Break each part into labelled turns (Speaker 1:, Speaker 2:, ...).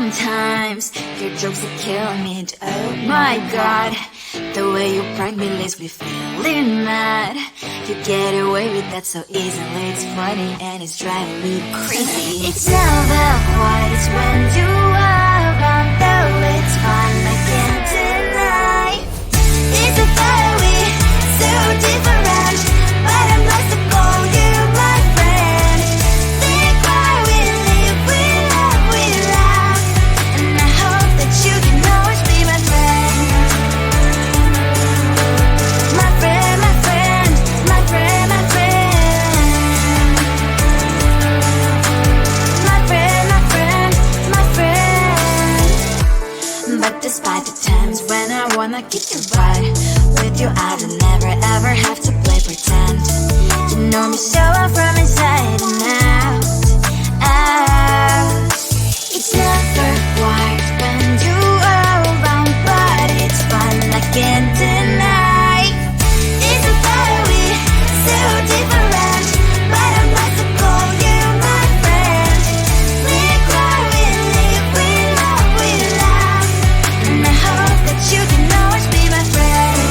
Speaker 1: Sometimes your jokes are killing me. Oh my god, the way you prank me leaves me feeling mad. You get away with that so easily. It's funny and it's driving me crazy. It's never quite when you are around, though it's fun, I can't deny. It's a fire we so different, but I'm lost to call you my friend. Think why we live, we love, we laugh, and I hope that you can always be my friend. My friend, my friend, my friend, my friend. My friend, my friend, my friend. But despite the times when I wanna kick your butt, with you I don't never ever have to play pretend. You know me so well from inside and out, out. It's never quiet when you are around, but it's fun, I can't deny. It's a fire we so different, but I must call you my friend. We cry, we live, we love, we laugh, and I hope that you can always be my friend.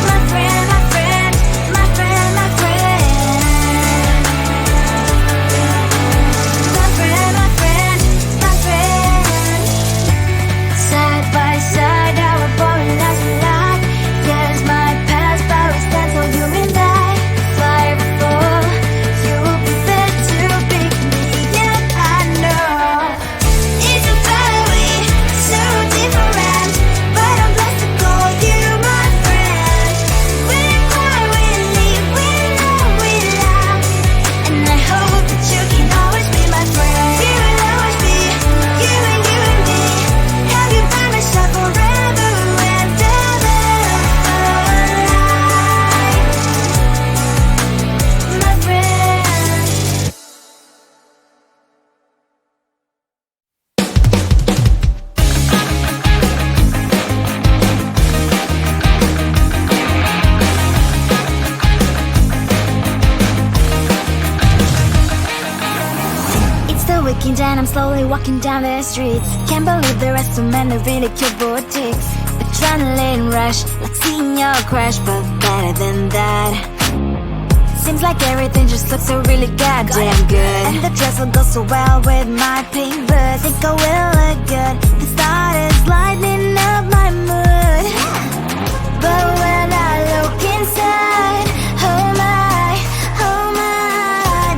Speaker 1: My friend, my friend, my friend, my friend. My friend, my friend, my friend. Side by side, our body lies a lot. Yes, my past, but we stand so you and I. Fly before you will be there to pick me up, I know. It's a fire we so different, but I'm blessed to call you my friend. We cry, we live, we love, we laugh, and I hope that you can always be my friend. You will always be you and me. Have you by my side forever and ever. My friend. It's the weekend and I'm slowly walking down the streets. Can't believe there are so many really cute boutiques. Adrenaline rush, like seeing your crush, but better than that. Seems like everything just looks so really goddamn good, and the dress will go so well with my pink boots. Think I will look good, the thought is lighting up my mood. But when I look inside, oh my,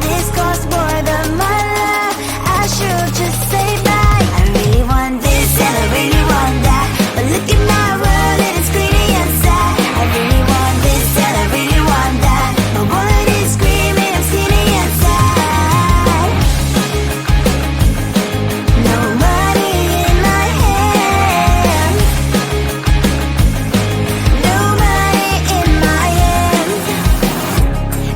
Speaker 1: this costs more than my love. I should just say bye. I really want this and I really want that, but look at my world, it is pretty and sad. I really want this and I really want that, my wallet is screaming, I'm skinny and sad. No money in my hand, no money in my hand.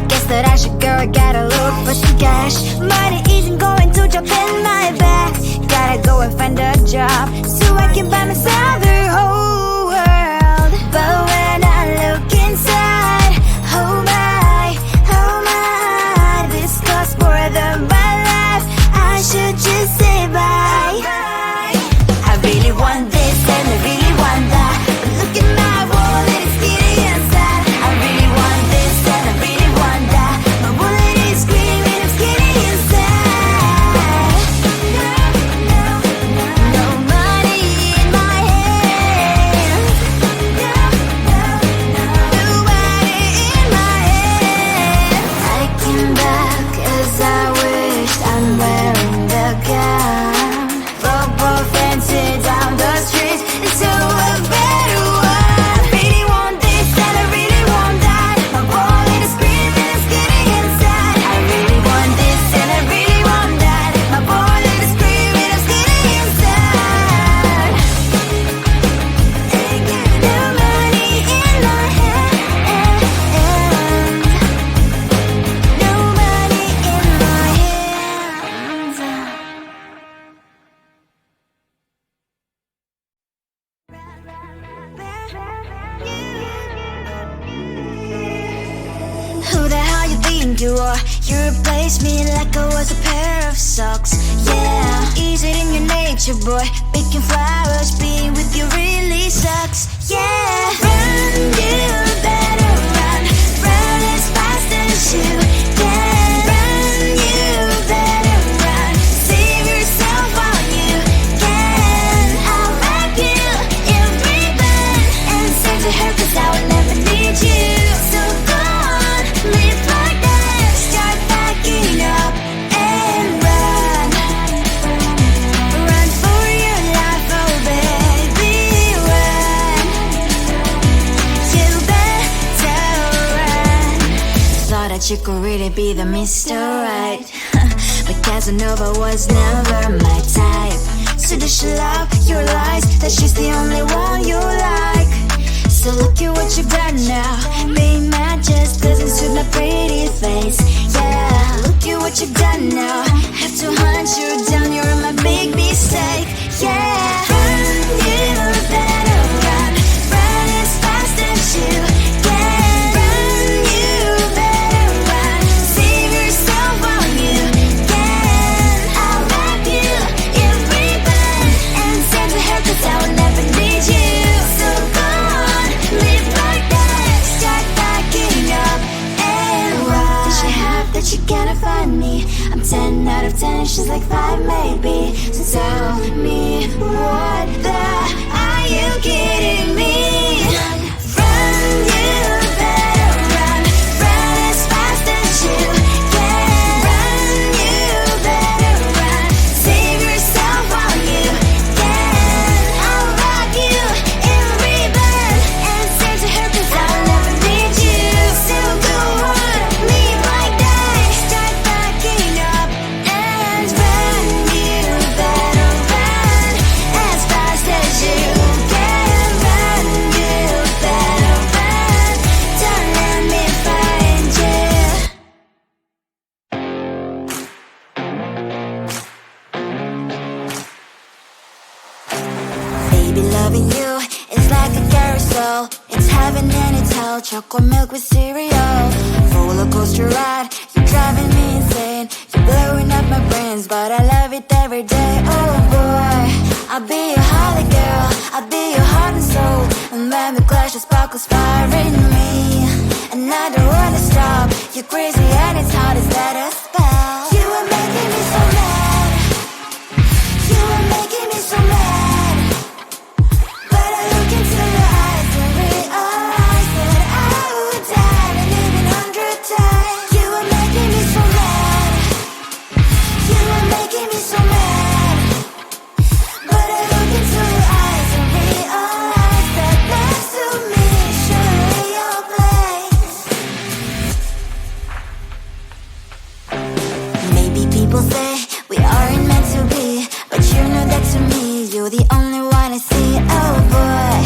Speaker 1: Guess that I should go, gotta look for some cash. Money isn't going to jump in my bag. Gotta go and find a job so I can buy myself the whole world. But when I look inside, oh my, this costs more than my life. I should just say bye. I really want this and I really want that, but look at my wallet, it's skinny and sad. I really want this and I really want that, my wallet is screaming, I'm skinny and sad. No money in my hand, you are. You replaced me like I was a pair of socks. Yeah, is it in your nature, boy? Picking flowers, being with you really sucks. Yeah, run, you better run. Run as fast as you can. Run, you better run. Save yourself while you can. I'll wrap you in ribbon and send to her 'cause I will never need you. So go on, live like that. Start backing up and run. Run for your life, oh baby, run. You better run. Thought that you could really be the Mr. Right. But Casanova was never my type. So does she love your lies? That she's the only one you like. So look at what you've done now. Being mad just doesn't suit my pretty face. Yeah, look at what you've done now. Have to hunt you down, you're my big mistake. Yeah, run, you better run. Run as fast as you can. Run, you better run. Save yourself while you can. I'll wrap you in ribbon and send to her 'cause I will never need you. So go on, live like that. Start backing up and run. Does she have that you cannot find me? I'm 10 out of 10, she's like 5 maybe. So tell me, what the are you kidding me? Run, you better run. Run as fast as you can. Run, you better run. Save yourself while you can. I'll wrap you in ribbon and send to her 'cause I will never need you. So go on, live like that. Start backing up and run. You better run as fast as you can. Run, you better run. Don't let me find you. Baby, loving you is like a carousel. It's heaven and it's hell. Chocolate milk with cereal. Roller coaster ride, you're driving me insane. You're blowing up my brains, but I love it every day. Oh boy, I'll be your holly girl. I'll be your heart and soul. And when the clash of sparkles fire in me, and I don't wanna stop. You're crazy and it's hard as that a spell. You are making me so mad. You are making me so mad. But I look into your eyes and realize that I would die and even 100 times. You are making me so mad. You are making me so mad. But I look into your eyes and realize that next to me is surely your place. Maybe people say we aren't meant to be, but you know that to me, you're the only one I see. Oh boy,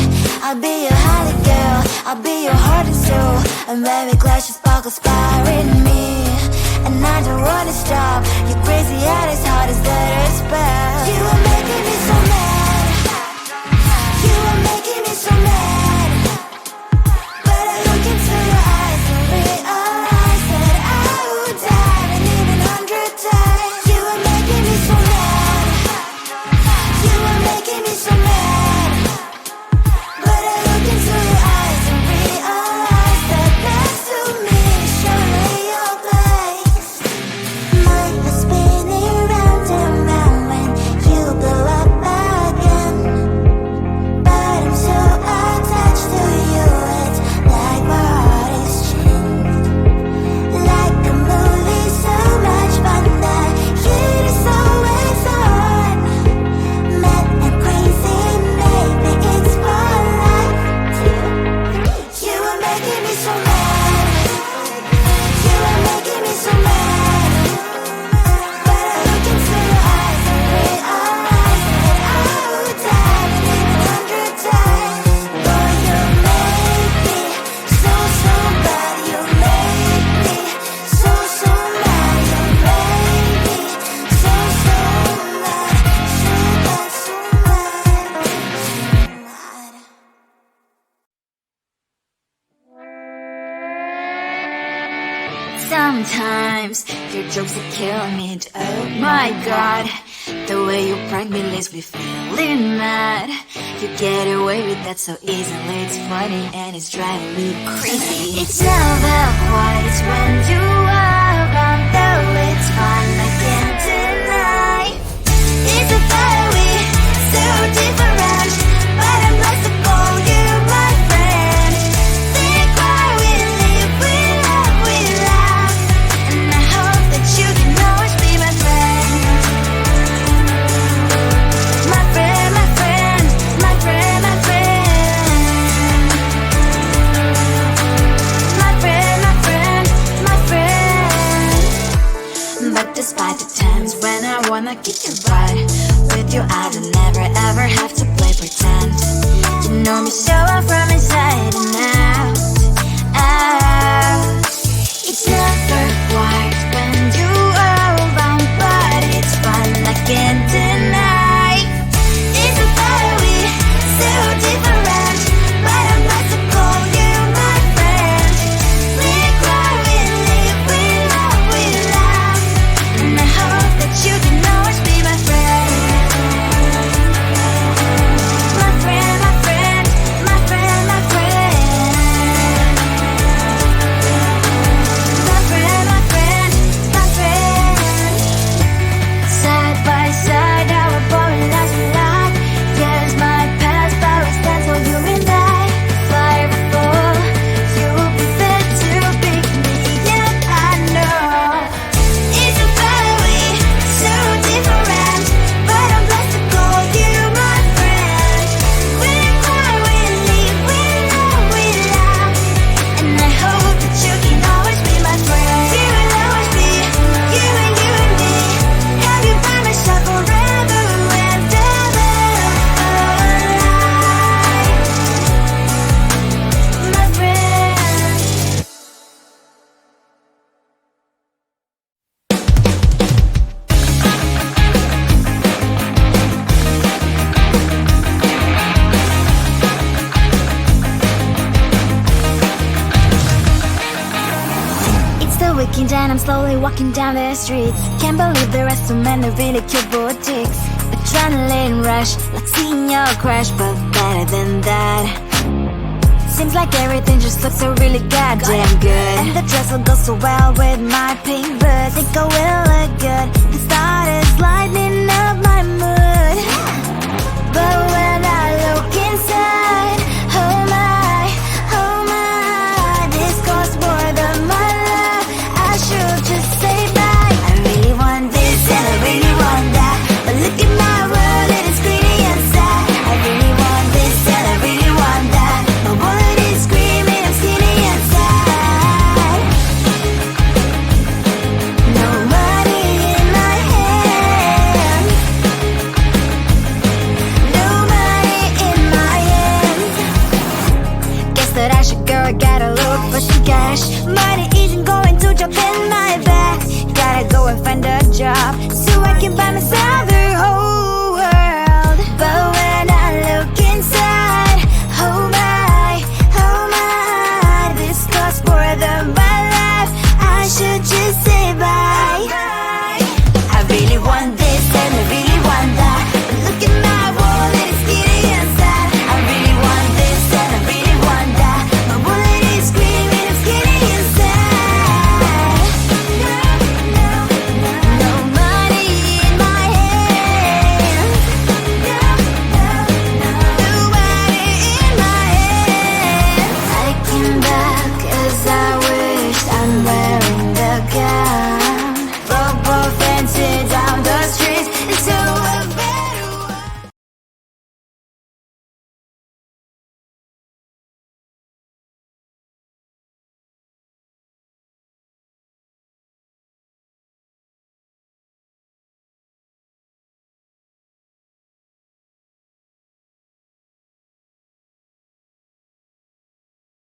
Speaker 1: I'll be your holly girl. I'll be your heart and soul. And baby, clash of sparkles fire in me, and I don't wanna stop. You're crazy and as hard as that a spell. You are making me so mad. You are making me so mad. But I look into your eyes and realize that I would die and even 100 times. You are making me so mad. You are making me so mad. But I look into your eyes and realize that next to me is surely your place. My heart's spinning round and round when you blow up my times. Your jokes are killing me. Oh my god, the way you prank me leaves me feeling mad. You get away with that so easily. It's funny and it's driving me crazy. It's never quite when you are around, though it's fun, I can't deny. It's a very so different, but I'm blessed to call you my friend. Think why we live, we love, we laugh, and I hope that you can always be my friend. My friend, my friend, my friend, my friend. My friend, my friend, my friend. But despite the times when I wanna kick your butt, with you I don't never ever have to play pretend. You know me so well from inside and out, out. It's never white when you are around, but it's fun, I can't deny. It's a very so different, but I'm glad to call you my friend. We cry, we live, we love, we laugh, and I hope that you can always be my friend. My friend, my friend, my friend, my friend. My friend, my friend, my friend. Side by side, our boring lives we like. Yes, my past, but we stand so you and I. Fly before you be there to pick me, yeah, I know. It's a very so different, but I'm blessed to call you my friend. We cry, we live, we love, we laugh, and I hope that you can always be my friend. We will always be you and me. Have you by my side forever and ever. My friend. It's the weekend and I'm slowly walking down the streets. Can't believe there are so many really cute boutiques. Adrenaline rush, like seeing your crush, but better than that. Seems like everything just looks so really goddamn good, and the dress will go so well with my pink boots. Think I will look good. The start is lighting up my mood, but when I look inside, oh my, this costs more than my love. I should just say bye. I really want this and I really want that, but look at my world, it is pretty and sad. I really want this and I really want that. My wallet is screaming, I'm skinny and sad. No money in my hand, no money in my hand. Guess that I should go, I gotta look for some cash. Money isn't going to drop in my bag. Gotta go and find a job so I can buy myself